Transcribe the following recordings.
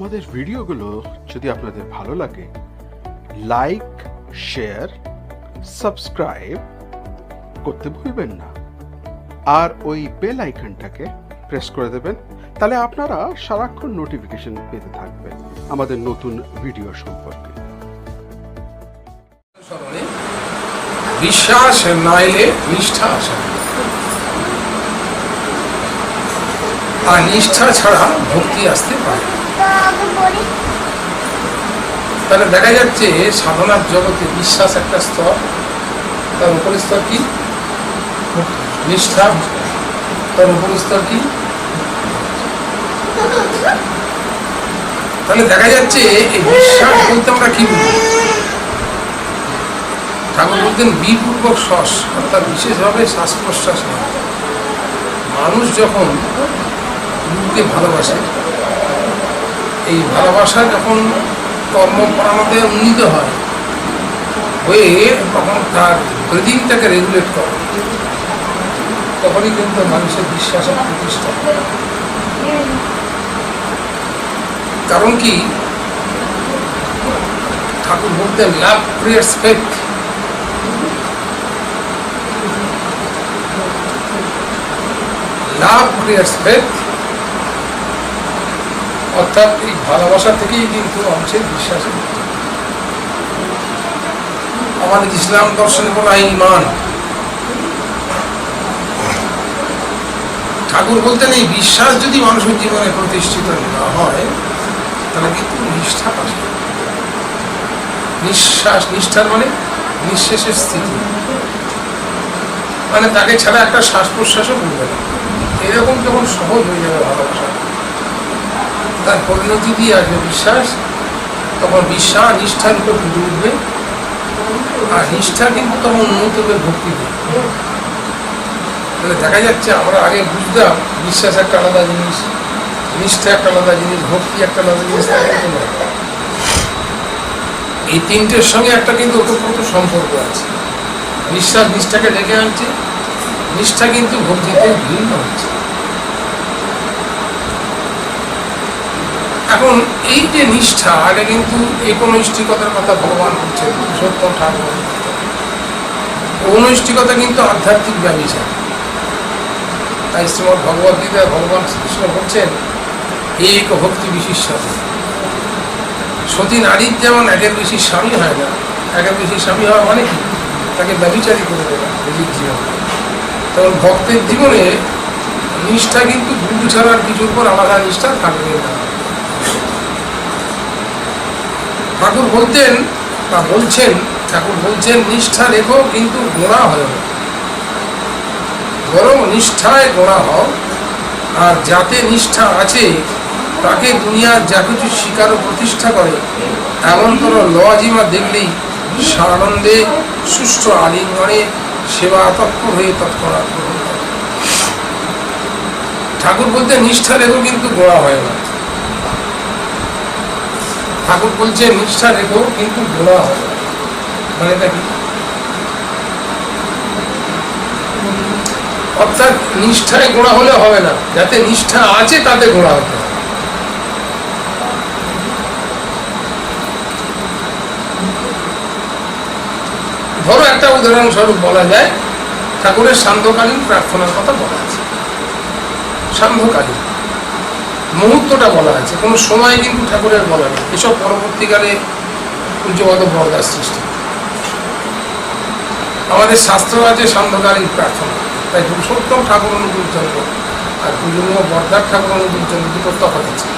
আমাদের ভিডিওগুলো যদি আপনাদের ভালো লাগে, লাইক, শেয়ার, সাবস্ক্রাইব করতে ভুলবেন না। আর ওই বেল আইকনটাকে প্রেস করে দেবেন, তাহলে আপনারা সারাক্ষণ নোটিফিকেশন পেতে থাকবেন আমাদের নতুন ভিডিও সম্পর্কে। বিশ্বাস না এলে নিষ্ঠা আসে না, আর নিষ্ঠা ছাড়া ভক্তি আসতে পারে। তাহলে দেখা যাচ্ছে সাধনার জগতে বিশ্বাস একটা স্তর, তার উপরের স্তর কি নিষ্ঠা, তার উপরের স্তর কি। তাহলে দেখা যাচ্ছে এই বিশ্বাস বলতে আমরা কি বুঝি? ঠাকুর বলতেন বিপূর্বক শ্বাস, অর্থাৎ বিশেষভাবে শ্বাস প্রশ্বাস নেয়। মানুষ যখন গুরুকে ভালোবাসে, এই ভালোবাসা যখন কর্মপরায়ণতায় উন্নীত হয় হয়ে তখন তার ব্রিদিংটাকে রেগুলেট করে, তখনই কিন্তু মানুষের বিশ্বাসের প্রতিষ্ঠা। কারণ কি, ঠাকুর বলতেন লাভ ক্রিয়েটস ফেথ। লাভ ক্রিয়েটস ফেথ, অর্থাৎ এই ভালোবাসা থেকেই কিন্তু মানুষের বিশ্বাসের। আমাদের ইসলাম দর্শনে বলা হয় ঈমান। ঠাকুর বলতেন এই বিশ্বাস যদি মানুষের জীবনে প্রতিষ্ঠিত না হয় তাহলে কিন্তু নিষ্ঠা আসে। নিঃশ্বাস, নিষ্ঠার মানে নিঃশেষের স্থিতি, মানে তাকে ছাড়া একটা শ্বাস প্রশ্বাসও করবে না। এরকম যখন সহজ হয়ে যাবে ভালোবাসা, তার পরিণতি দিয়ে আসবে বিশ্বাস, তখন বিশ্বাস নিষ্ঠার উপর ফুটে উঠবে, আর নিষ্ঠা কিন্তু তখন উন্নত হবে ভক্তি দিয়ে। তাহলে দেখা যাচ্ছে আমরা আগে বুঝতাম বিশ্বাস একটা আলাদা জিনিস, নিষ্ঠা একটা আলাদা জিনিস, ভক্তি একটা আলাদা জিনিস। এই তিনটের সঙ্গে একটা কিন্তু ওতপ্রোত সম্পর্ক আছে। বিশ্বাস নিষ্ঠাকে ডেকে আনছে, নিষ্ঠাা কিন্তু ভক্তিতে ভিন্ন হচ্ছে। এখন এই যে নিষ্ঠা, এটা কিন্তু একনৈষ্ঠিকতার কথা ভগবান বলছেন, পুরুষোত্তম ঠাকুর। অনৈষ্ঠিকতা কিন্তু আধ্যাত্মিক ব্যবচার। তাই শ্রীমদ্ ভগবদ্গীতায় ভগবান শ্রীকৃষ্ণ বলছেন এক ভক্তি বিশিষ্ট। সতী নারীর যেমন একের বেশি স্বামী হয় না, একের বেশি স্বামী হওয়া মানে কি, তাকে ব্যভিচারী করে দেওয়া নিজের জীবন। তখন ভক্তের জীবনে নিষ্ঠা কিন্তু গুরু ছাড়ার কিছুর পর আলাদা নিষ্ঠা থাকবে না। ঠাকুর বলতেন বা বলছেন, ঠাকুর বলছেন নিষ্ঠা রেখো কিন্তু গোড়া হয় না, বরং নিষ্ঠায় গোড়া হও। আর যাতে নিষ্ঠা আছে তাকে দুনিয়ার যা কিছু স্বীকার ও প্রতিষ্ঠা করে এমন কোনো লজিমা দেখলেই সানন্দে সুষ্ঠু আলিঙ্গনে সেবা তৎপর হয়ে তৎপরাৎ গ্রহণ করে। ঠাকুর বলতে নিষ্ঠা রেখো কিন্তু গোড়া হয় না। ঠাকুর বলছে নিষ্ঠা রেখো কিন্তু গোড়া হয় না, মানে এটা কি? অর্থাৎ নিষ্ঠায় গোড়া হলে হবে না, যাতে নিষ্ঠা আছে তাতে গোড়া হতে হবে। ধরো একটা উদাহরণস্বরূপ বলা যায়, ঠাকুরের সান্ধ্যকালীন প্রার্থনার কথা বলা আছে। সান্ধ্যকালীন মুহূর্তটা বলা আছে, কোনো সময় কিন্তু ঠাকুরের বলা নেই। এসব পরবর্তীকালে পূজ্যপদ বরদার সৃষ্টি। আমাদের শাস্ত্র আছে সান্ধ্যকালীন প্রার্থনা। তাই পুরুষোত্তম ঠাকুর অনুকূল চন্দ্র আর পূজনীয় বরদার ঠাকুর অনুকূল চন্দ্র দুটো তফাৎ আছে।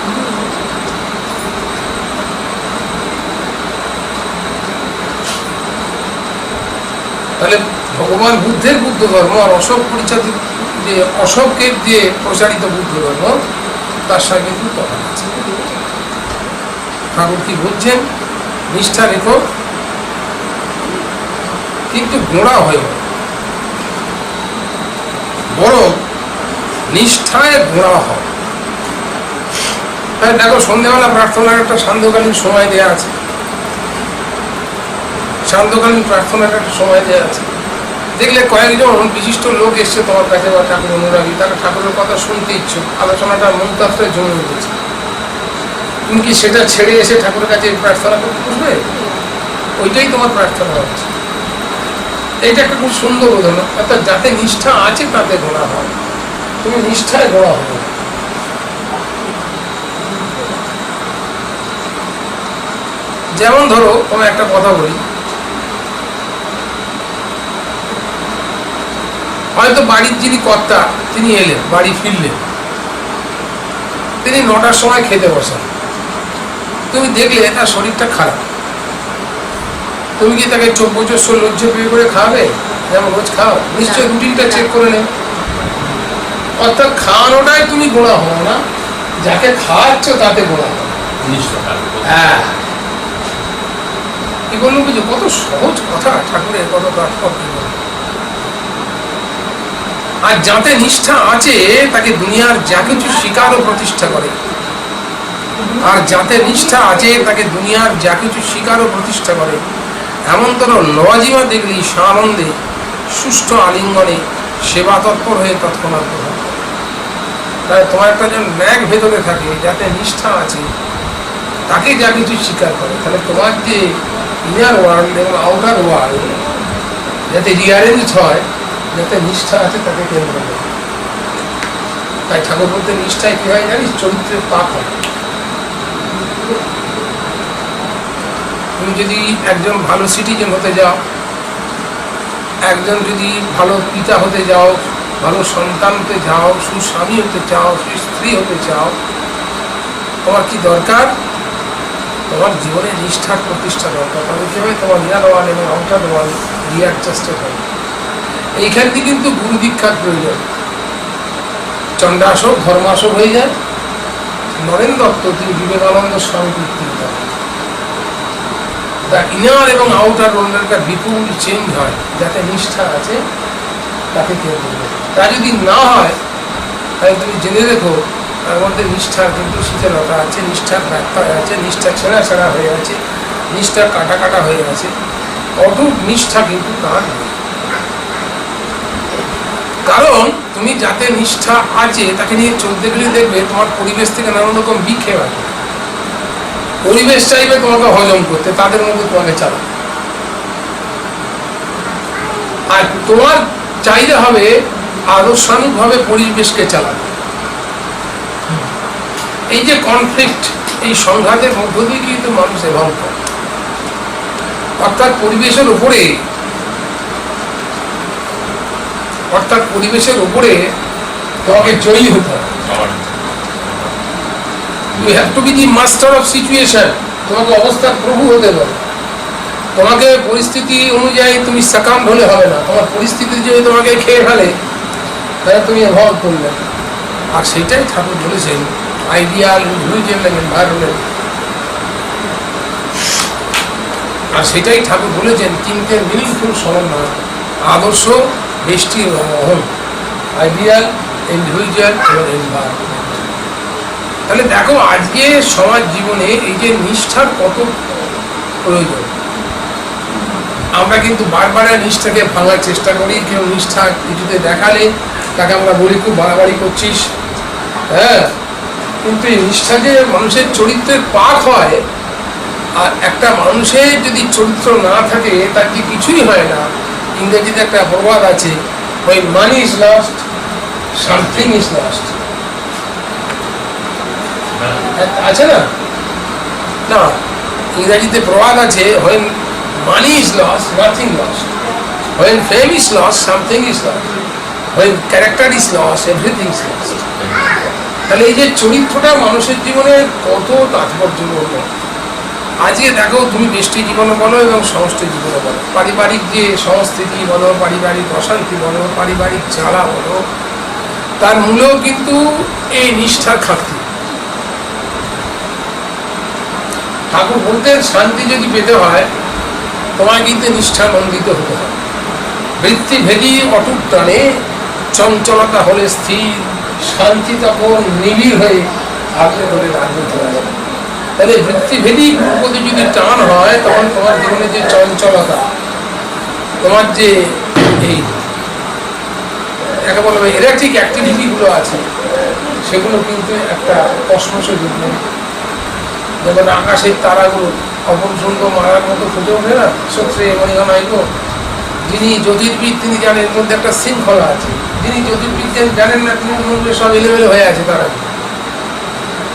তাহলে ভগবান বুদ্ধের বুদ্ধ ধর্ম আর অশোক পরিচালিত যে অশোকের যে প্রচারিত বুদ্ধ ধর্ম, তার সঙ্গে কিন্তু তফাৎ আছে। ঠাকুর কি বলছেন? নিষ্ঠা রেখো কিন্তু গোড়া হয় না, বরং নিষ্ঠায় গোড়া হয়। তাই দেখো সন্ধ্যেবেলা প্রার্থনার একটা সান্ধ্যকালীন সময় দেওয়া আছে, সান্ধ্যকালীন প্রার্থনার একটা সময় দেওয়া আছে। দেখলে কয়েকজন বিশিষ্ট লোক এসছে তোমার কাছে বা ঠাকুর অনুরাগী, তারা ঠাকুরের কথা শুনতে ইচ্ছুক, আলোচনাটা মূলতত্ত্বের জন্য উঠেছে। তুমি কি সেটা ছেড়ে এসে ঠাকুরের কাছে প্রার্থনা করতে বসবে? ওইটাই তোমার প্রার্থনা হচ্ছে। এইটা একটা খুব সুন্দর উদাহরণ। অর্থাৎ যাতে নিষ্ঠা আছে তাতে গোড়া হয়, তুমি নিষ্ঠায় গোড়া হবে। যেমন ধরো তোমায় একটা কথা বলি, হয়তো বাড়ির যিনি কর্তা তিনি এলেন, বাড়ি ফিরলেন, তিনি 9টার সময় খেতে বসেন, তুমি দেখলে তার শরীরটা খারাপ, তুমি কি তাকে চোখ বছর লজ্জা পেয়ে করে খাওয়াবে? যেমন রোজ খাও, নিশ্চয়ই রুটিনটা চেক করে নেবে। অর্থাৎ খাওয়ানোটাই তুমি গোড়া হও না, যাকে খাওয়াচ্ছ তাতে গোড়া হও। হ্যাঁ, কি বলবো বুঝো, কত সহজ কথা ঠাকুরের, কত তাৎপর্য। আর যাতে নিষ্ঠা আছে তাকে দুনিয়ার যা কিছু স্বীকার ও প্রতিষ্ঠা করে, আর যাতে নিষ্ঠা আছে তাকে দুনিয়ার যা কিছু স্বীকার ও প্রতিষ্ঠা করে। এমন তোর নজিমা দেখলি সানন্দে সুষ্ঠু আলিঙ্গনে সেবা তৎপর হয়ে তৎক্ষণাৎ গ্রহণ করে। তাই তোমার একটা যেন ন্যাক ভেতরে থাকে, যাতে নিষ্ঠা আছে তাকে যা কিছু স্বীকার করে, তাহলে তোমার যে ইনার ওয়ার্ল্ড এবং আউটার ওয়ার্ল্ড যাতে রিয়ারেঞ্জ হয়, যাতে নিষ্ঠা আছে তাকে কেন্দ্র করে। তাই ঠাকুর বলতে নিষ্ঠায় কি হয় জানিস? চরিত্রের পাক হয়। তুমি যদি একজন ভালো সিটিজেন হতে যাও, একজন যদি ভালো পিতা হতে যাও, ভালো সন্তান হতে যাও, সুস্বামী হতে চাও, সুস্ত্রী হতে চাও, তোমার কি দরকার? তোমার জীবনে নিষ্ঠার প্রতিষ্ঠা দরকার। তবে কি হয়, তোমার ইনার ওয়ার্ল্ড এবং আউটার ওয়ার্ল্ড রিঅ্যাডজাস্টেড হয়। এইখান থেকে কিন্তু গুরু দীক্ষার প্রয়োজন। চণ্ডাশোক ধর্মাশোক হয়ে যায়। নরেন দত্ত তিনি বিবেকানন্দ স্বামী কীর্তিন করেন। দ্য ইনার এবং আউটার ওয়ার্ল্ডের একটা বিপুল চেঞ্জ হয়, যাতে নিষ্ঠা আছে তাকে কেউ করবে। তা যদি না হয় তাহলে তুমি জেনে রেখো তার মধ্যে নিষ্ঠার কিন্তু শীতলতা আছে, নিষ্ঠার ব্যর্থ হয়ে আছে, নিষ্ঠা ছেঁড়া ছেঁড়া হয়ে আছে, নিষ্ঠা কাটা কাটা হয়ে আছে। অটুট নিষ্ঠা কিন্তু তার নেই। কারণ তুমি যাতে নিষ্ঠা আছে তাকে নিয়ে চলতে গেলে দেখবে তোমার পরিবেশ থেকে নানান রকম বিক্ষেপ আছে। পরিবেশ চাইবে তোমাকে হজম করতে, তাদের মধ্যে তোমাকে চালাবে। আর তোমার চাইতে হবে আদর্শানুগভাবে পরিবেশকে চালাবে। এই যে কনফ্লিক্ট, এই সংঘাতের মধ্য দিয়ে কিন্তু মানুষ এভাবে করে। অর্থাৎ পরিবেশের উপরে তোমাকে জয়ী হতে হবে। You have to be the master of situation. তোমাকে অবস্থার প্রভু হতে হবে। তোমাকে পরিস্থিতি অনুযায়ী তুমি সাকাম হলে হবে না। তোমার পরিস্থিতি যদি তোমাকে খেয়ে ফেলে তাহলে তুমি এভাবে করলে। আর সেটাই ঠাকুর বলেছেন আইডিয়াল, ইন্ডিভিজুয়াল এবং এনভায়রনমেন্ট। আর সেটাই ঠাকুর বলেছেন তিনটে মিনিংফুল সমন্বয়, আদর্শ, বেষ্টি এবং অহং। আইডিয়াল, ইন্ডিভিজুয়াল এবং এনভায়রনমেন্ট। তাহলে দেখো আজকে সমাজ জীবনে এই যে নিষ্ঠার কত প্রয়োজন। আমরা কিন্তু বারবার নিষ্ঠাকে ভাঙার চেষ্টা করি। কেউ নিষ্ঠা কিছুতে দেখালে তাকে আমরা বলি খুব বাড়াবাড়ি করছিস। হ্যাঁ, কিন্তু এই নিষ্ঠা যে মানুষের চরিত্রের পাক হয়, আর একটা মানুষের যদি চরিত্র না থাকে তার কি কিছুই হয় না। ইংরেজিতে একটা প্রবাদ আছে, when money is lost, something is lost। আছে না? না, ইংরেজিতে প্রবাদ আছে, when money is lost, nothing lost. When fame is lost, something is lost. When character is lost, everything is lost. তাহলে এই যে চরিত্রটা মানুষের জীবনে কত তাৎপর্যপূর্ণ। আজকে দেখো তুমি ব্যষ্টি জীবনে বলো এবং সমষ্টি জীবনে বলো, পারিবারিক যে সংস্কৃতি বলো, পারিবারিক অশান্তি বলো, পারিবারিক জ্বালা বলো, তার মূলেও কিন্তু এই নিষ্ঠার খাতি। ঠাকুর বলতেন শান্তি যদি পেতে হয় তোমায় কিন্তু নিষ্ঠা মন্ডিত হতে হবে। বৃত্তি ভেদি অটুট টানে, চঞ্চলতা হলে স্থির, শান্তি তখন নিবিড় হয়ে আগলে ধরে রাখবে। তাহলে বৃত্তিভেদী প্রতি যদি টান হয় তখন তোমার জীবনে যে চঞ্চলতা, তোমার যে এই একে বলবে এরাটিক অ্যাক্টিভিটিগুলো আছে সেগুলো কিন্তু একটা কসমসে যুগ। যেমন আকাশের তারাগুলো অপরচন্দ্র মারার মতো ফুটে ওঠে না, সত্যি মণিগণাইগো। যিনি জ্যোতির্বিদ তিনি জানেন এর মধ্যে একটা শৃঙ্খলা আছে, যিনি জ্যোতির্বিজ্ঞান জানেন না তিনি মধ্যে সব এলোমেলো হয়ে আছে তারা।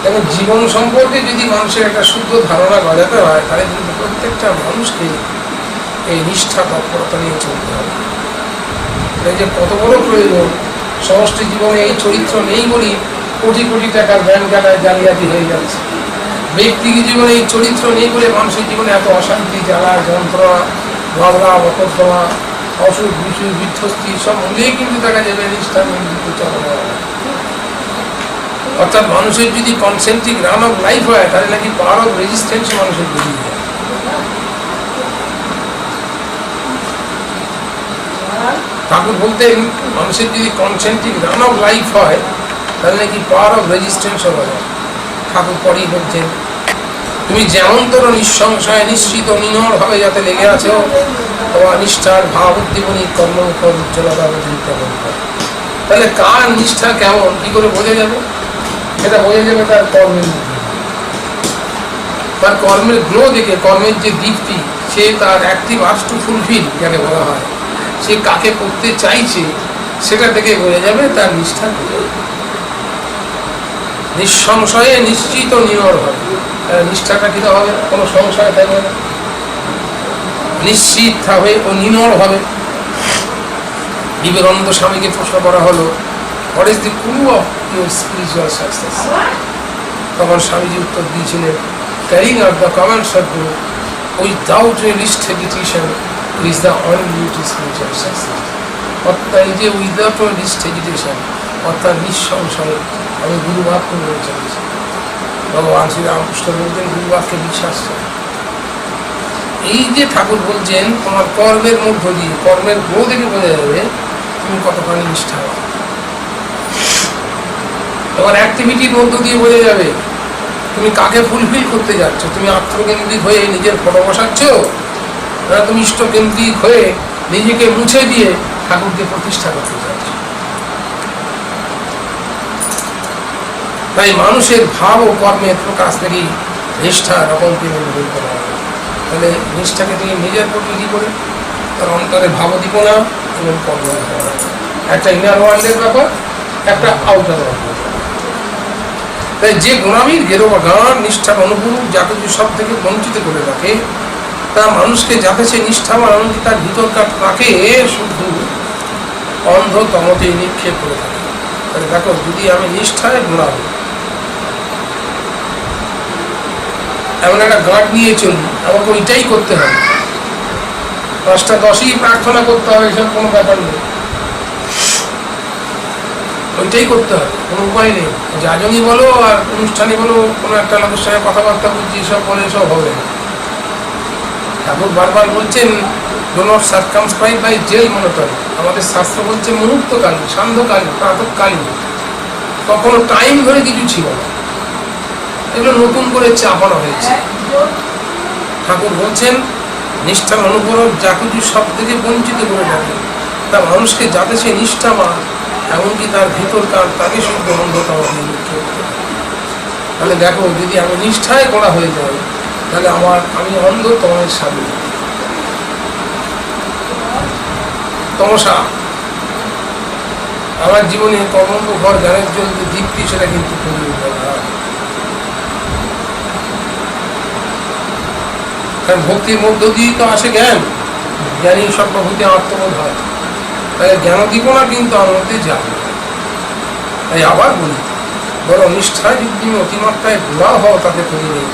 এবং জীবন সম্পর্কে যদি মানুষের একটা শুদ্ধ ধারণা গজাতে হয় তাহলে কিন্তু প্রত্যেকটা মানুষকে এই নিষ্ঠা তৎপরতা নিয়ে চলতে হবে। এই যে কত বড় প্রয়োজন, সমষ্টি জীবনে এই চরিত্র নেই বলি কোটি কোটি টাকার ব্যাংক খাতায় জালিয়াতি হয়ে যাচ্ছে। ব্যক্তিগত জীবনে এই চরিত্র নেই বলে মানুষের জীবনে এত অশান্তি, জ্বালা, যন্ত্রণা, ঝগড়া, মকদ্দমা, অসুখ, বিসুখ, বিধ্বস্তি সব মিলিয়ে কিন্তু দেখা যাবে নিষ্ঠা নিয়োজিত চলনা। অর্থাৎ মানুষের যদি কনসেন্ট্রিক রান অফ লাইফ হয় তাহলে নাকি পাওয়ার অফ রেজিস্ট্যান্স মানুষের বেরিয়ে যায়। ঠাকুর বলতেন মানুষের যদি কনসেন্ট্রিক রান অফ লাইফ হয় তাহলে নাকি পাওয়ার অফ রেজিস্ট্যান্স হবে না। ঠাকুর পরেই বলছেন তুমি যেমন তোর নিঃসংশয় নিশ্চিত নিনড় ভাবে যাতে লেগে আছো তোমার নিষ্ঠার ভাব উদ্দীপনী কর্ম উজ্জ্বলতা উদ্দীপন করে। তাহলে কার নিষ্ঠা কেমন কি করে বোঝা যাবে? এটা বোঝা যাবে তার কর্মের মধ্যে, তার কর্মের গ্লো দেখে, কর্মের যে দীপ্তি, সে তার অ্যাক্টিভ আর্টস টু ফুলফিল যাকে বলা হয়, সে কাকে করতে চাইছে সেটা থেকে বোঝা যাবে তার নিষ্ঠা। নিঃসংশয়ে নিশ্চিত নির্ভর হবে, নিষ্ঠাটা কিনা হবে, কোনো সংশয় থাকবে না, নিশ্চিত হবে ও নির্ভর হবে। বিবেকানন্দ স্বামীকে প্রশ্ন করা হলো what is the clue of your spiritual success? তখন স্বামীজি উত্তর দিয়েছিলেন carrying out the commands of guru without least hesitation is the only to spiritual success. অর্থাৎ এই যে উইদাউট রিলিস্ট হেজিটেশন অর্থাৎ নিঃসংশয়ে আমি গুরুবাক্য বলে চলেছি। ভগবান শ্রীরামকৃষ্ণ বলতেন গুরুবাক্যে বিশ্বাস করে। এই যে ঠাকুর বলছেন তোমার কর্মের মধ্য দিয়ে, কর্মের গ্রো থেকে বোঝা যাবে তুমি কতখানি নিষ্ঠা হবে। তোমার অ্যাক্টিভিটির মধ্য দিয়ে বোঝা যাবে তুমি কাকে ফুলফিল করতে যাচ্ছ। তুমি আত্মকেন্দ্রিক হয়ে নিজের ফটো বসাচ্ছ না তুমি ইষ্টকেন্দ্রিক হয়ে নিজেকে মুছে দিয়ে ঠাকুরকে প্রতিষ্ঠা করতে চাচ্ছ। তাই মানুষের ভাব ও কর্মের প্রকাশ থেকেই নিষ্ঠা রকমকে নির্ভর করা হবে। তাহলে নিষ্ঠাকে তিনি নিজের প্রতি কী করে তার অন্তরে ভাবদীপনা এবং কর্ম, একটা ইনার ওয়ার্ল্ডের ব্যাপার, একটা আউটার ওয়ার্ল্ডের। তাই যে গোলামীর গেরোয়া গান নিষ্ঠার অনুভূত যাকে যে সব থেকে বঞ্চিত করে রাখে তা মানুষকে যাতে সে নিষ্ঠাবান এমনকি তার ভিতরকার তাকে শুধু অন্ধতমতে নিক্ষেপ করে থাকে। তাহলে দেখো যদি আমি নিষ্ঠায় গোলাম এমন একটা গাঁট নিয়ে চলি, আমাকে ওইটাই করতে হবে, 5টা 10ই প্রার্থনা করতে হবে, এসব কোনো ব্যাপার নেই, ওইটাই করতে হবে, কোনো উপায় নেই। যাজনই বলো আর অনুষ্ঠানে বলো কোনো একটা লোকের সঙ্গে কথাবার্তা বলছি এসব বলে এসব হবে না। ঠাকুর বারবার বলছেন ডো নট সার্কামস্ক্রাইব বাই জেল মনোটনি। আমাদের শাস্ত্র বলছে মুহূর্তকালীন, সান্ধ্যকালীন, প্রাতঃকালীন, কখনো টাইম ধরে কিছু ছিল না, এগুলো নতুন করে চাপানো হয়েছে। ঠাকুর বলছেন নিষ্ঠার অনুকরণ যা কিছু সব থেকে বঞ্চিত করে থাকে তা মানুষকে যাতে সে নিষ্ঠাবান এমনকি তার ভিতরকার তাকে শুদ্ধ অন্ধতা নিক্ষেপ করে। তাহলে দেখো যদি আমি নিষ্ঠায় করা হয়ে যাই তাহলে আমি অন্ধতমের স্বামী। তমসা আমার জীবনে কর্মম্ব ঘর জ্ঞানের জন্য যে দীপ্তি সেটা কিন্তু খুবই কারণ ভক্তির মধ্য দিয়েই তো আসে জ্ঞান, জ্ঞানী সর্বভূতে আত্মবোধ হয়। তাই জ্ঞানদীপনা কিন্তু আমার মধ্যে যাবে। তাই আবার বলি বড় নিষ্ঠায় যদি তুমি অতিমাত্রায় গোড়া হও তাতে করি নেই,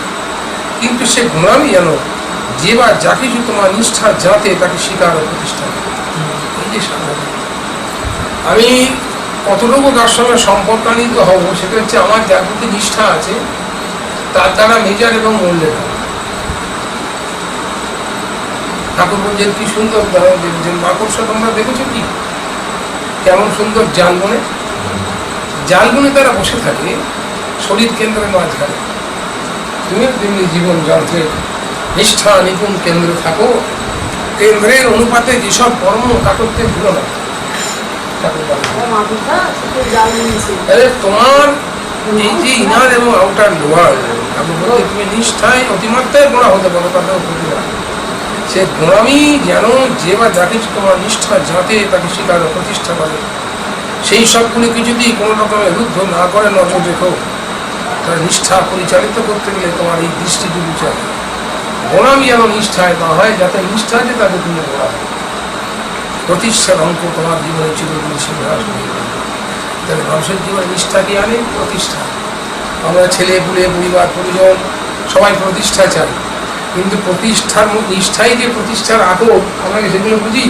কিন্তু সে গোড়ামি যেন যে বা যা কিছু তোমার নিষ্ঠা যাতে তাকে স্বীকার ও প্রতিষ্ঠা করে। এই যে সাধারণ আমি কতটুকু তার সঙ্গে সম্পর্কান্বিত হব সেটা হচ্ছে আমার যার প্রতি নিষ্ঠা আছে তার দ্বারা মেজার এবং মূল্যের। ঠাকুর বলছেন কি সুন্দর উদাহরণ দিয়েছেন, মাকড়সা তোমরা দেখেছো কি কেমন সুন্দর জাল বনে, জাল বনে তারা বসে থাকে শরীর কেন্দ্রের মাঝখানে। তুমিও তেমনি জীবন যন্ত্রের নিষ্ঠা নিপুণ কেন্দ্রে থাকো, কেন্দ্রের অনুপাতে যেসব কর্ম তা করতে ভুলো না। তোমার এই যে ইনার এবং আউটার লোয়ার ঠাকুর বলতে তুমি নিষ্ঠায় অতিমাত্রায় গোড়া হতে পারো, তাতেও ক্ষতি না। সে গোড়ামি যেন যে বা যাকে তোমার নিষ্ঠা যাতে তাকে স্বীকার প্রতিষ্ঠা করে, সেই সবগুলিকে যদি কোনো রকমের রুদ্ধ না করে নজর রেখো, তার নিষ্ঠা পরিচালিত করতে গেলে তোমার এই দৃষ্টিটুকু চাই। গোড়ামি যেন নিষ্ঠায় না হয়, যাতে নিষ্ঠা যে তাকে তুমি গোড়া প্রতিষ্ঠার অঙ্ক তোমার জীবনে চিরদিন সিংহাস হয়ে যাবে। তাহলে মানুষের জীবনে নিষ্ঠা কি আনে? প্রতিষ্ঠা। আমরা ছেলে পুলে পরিবার পরিজন সবাই প্রতিষ্ঠা চাই, কিন্তু প্রতিষ্ঠার নিষ্ঠাই যে প্রতিষ্ঠার আদর, আমরা সেগুলো বুঝি?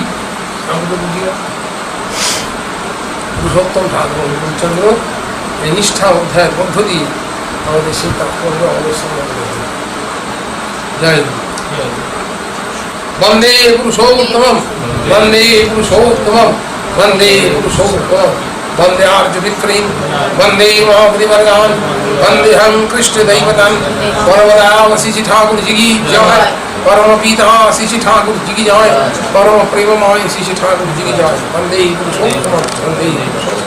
আমরা তো বুঝি না। পুরুষোত্তম ঠাকুর অনুকূলচন্দ্র এই নিষ্ঠা অধ্যায়ের মধ্য দিয়ে আমাদের সেই তাৎপর্য আমাদের সামনে রয়েছে। জয় গুরু। বন্দে পুরুষোত্তমম, বন্দে পুরুষোত্তমম, বন্দে পুরুষোত্তমম, বন্দে আর্যপিতৃম, বন্দে মহাপরিবর্গান, বন্দেহং কৃষ্ণ দৈবতান। পরমদাম শ্রী ঠাকুর জি কি জয়, পরম পিতা শ্রী ঠাকুর জি কি জয়, পরম প্রেমময় শ্রী ঠাকুর জি কি জয়। বন্দে পুরুষোত্তমম, বন্দে পুরুষোত্তমম।